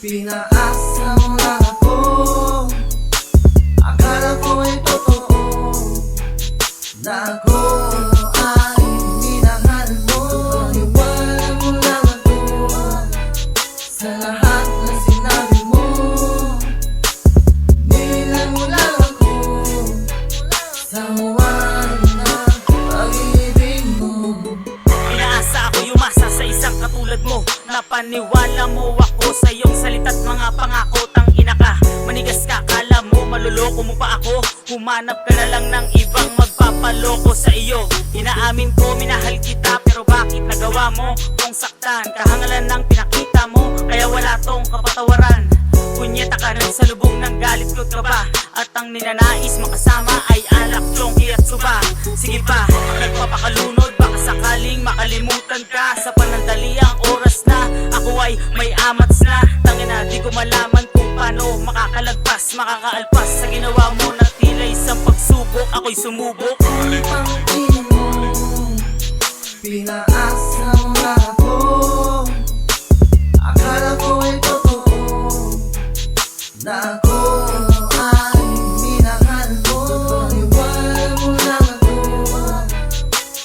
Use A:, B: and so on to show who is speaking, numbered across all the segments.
A: Pinaasa mo lang ako, akala ko ay totoo na ako ay minahal mo. Iwala mo lang ako sa lahat na sinabi mo. Nilang mo lang ako sa huwag na pag-ibig mo.
B: Inaasa ako yumasa sa isang katulad mo, napaniwala mo ako sa iyong salita't mga pangako. Tangina ka, manigas ka, kala mo maluloko mo pa ako. Humanap ka na lang ng ibang magpapaloko sa iyo. Inaamin ko minahal kita, pero bakit nagawa mo kung saktan? Kahangalan ng pinakita mo, kaya wala tong kapatawaran. Punyeta ka rin sa lubong ng galit ko ka ba? At ang ninanais makasama ay alak, chongki at suba. Sige pa, nagpapakalunod, baka sakaling makalimutan ka. Sa panandaliang oras na ako ay may amats na. Tangina, di ko malaman kung paano makakalagpas, makakaalpas sa ginawa mo na tila isang pagsubok. Ako'y sumubok.
A: Pang ina mo, pinaasa mo lang ako, akala ko ay totoo na ako ay minahal mo. Iwala mo lang ako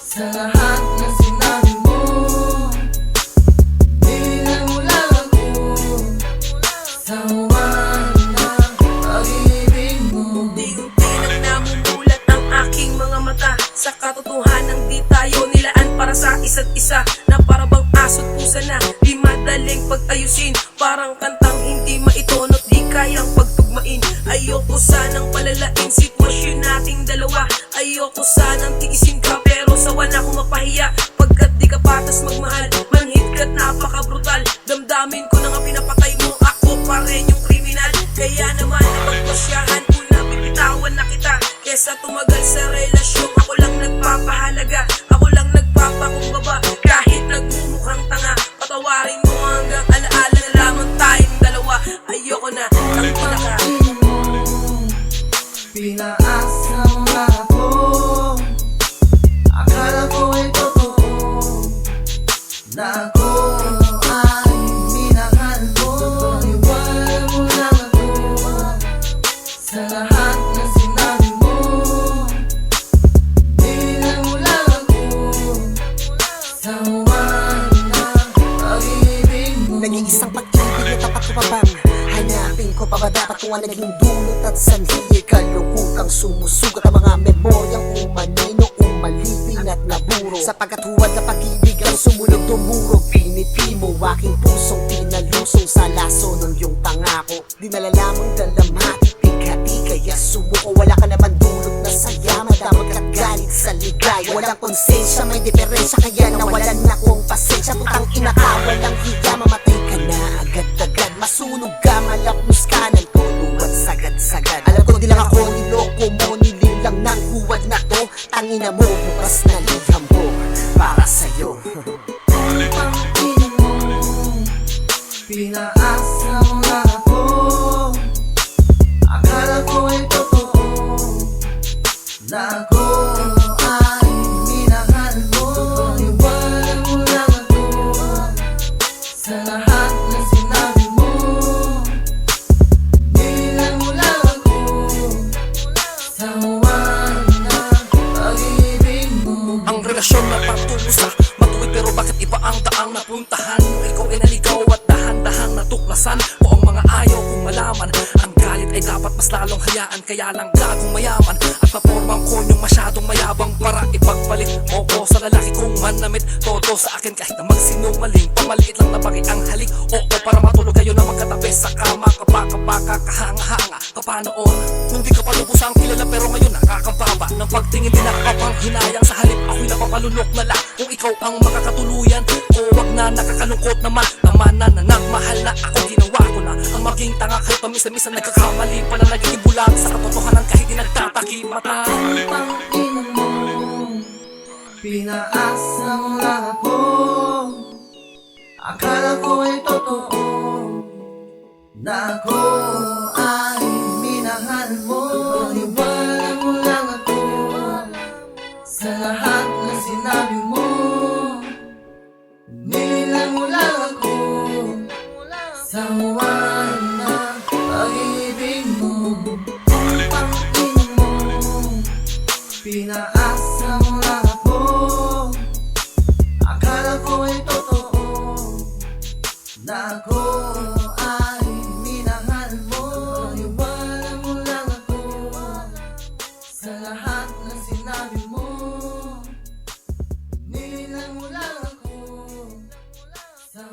A: sa lahat na sinabi mo. Nilang mo lang ako sa huwag na pag-ibig mo.
C: Unti-unti nang namumulat ang aking mga mata sa katotohanan, di tayo nilaan para sa isa't isa. Na para bang aso't pusa na di madaling pag-ayusin. Parang kantang hindi maitonot, di kayang pagtugmain. Ayoko sanang palalain sitwasyon nating dalawa. Ayoko sanang tiisin ka, pero sawa na akong mapahiya. Pagkat di ka patas magmahal, manhid ka't napaka-brutal. Damdamin ko na nga pinapatay mo, ako pa rin yung kriminal. Kaya naman napagpasyahan ko na bibitawan na kita, kesa tumagal sa relasyon. Ako lang nagpapahalaga, ako lang nagpapakumbaba. Kahit nagmumukhang tanga, patawarin mo hanggang alaala na lamang tayong dalawa. Ayoko na ng pinaka.
A: Pinaasa mo lang ako, akala ko ay totoo na ako ay minahal mo. Iwala mo lang ako sa lahat na sinabi mo. Nilang mo lang ako sa huwag na pag-ibig mo.
D: Nag-iisang pag-ibig na tapat ko pa bang hanapin ko pa ba dapat kung ang naging dulot at sanhi? Kalukutang sumusugat ang mga memoryang umanino, umalipin at naburo. Sapagkat huwad na pag-ibig ang sumulog dumurog. Piniti mo aking pusong pinalusong sa laso ng iyong pangako. Di nalalamang dalamhati, pighati, kaya sumuko. Wala ka naman dulot na saya, madamag at galit sa ligaya. Walang konsensya, may diferensya, kaya nawalan na kong pasensya. Putang ina ka, walang hiya, mamatay ka na agad-agad. Masunog ka, malapnos ka ng tulo at sagad-sagad. Alam ko di lang ako niloko mo, nililang ng huwad na to. Tangina mo, bukas na liham mo para sa'yo.
A: Pang ina mo, pinaasa mo lang ako, akala ko ay totoo na ako ay minahal mo. Iwala mo lang ako sa lahat na sinabi mo. Nilang mo lang ako sa huwag na pag-ibig mo.
E: Ang relasyon na patungo sa matuwid, pero bakit iba ang daang napuntahan mo? Ikaw ay naligaw at dahan-dahang natuklasan mo ang mga ayaw kong malaman. Ang galit ay dapat mas lalong hayaan, kaya lang gagong mayaman at mapormang konyong masyadong mayabang para ipagpalit mo ko sa lalaki kong manamit. Todo sa akin kahit na magsinungaling, pamaliit lang na bagay ang halik. Oo, para matulog kayo na magkatabi sa kama. Kapaka-paka, kahanga-hanga ka noon, kung di ka pa lubusang kilala, pero ngayon nakakambaba ng pagtingin, din nakakapang hinayang. Sa halip ako'y napapalunok na lang kung ikaw ang makakatuluyan. O wag na nakakalungkot naman, naman na nagmahal na ako. Ginawa ko na ang maging tanga, kahit pamisa-misa nagkakamali pala, nagiging bulag sa katotohanan kahit di nagtatakimata.
A: Pang ina mo, pinaasa mo lang ako, akala ko ay totoo na ako ay minahal mo. Iwala mo lang ako sa lahat na sinabi mo. Nilang mo lang ako sa huwag na ako ay minahal mo. Paniwala mo lang ako sa lahat ng sinabi mo. Nilang mo lang ako sa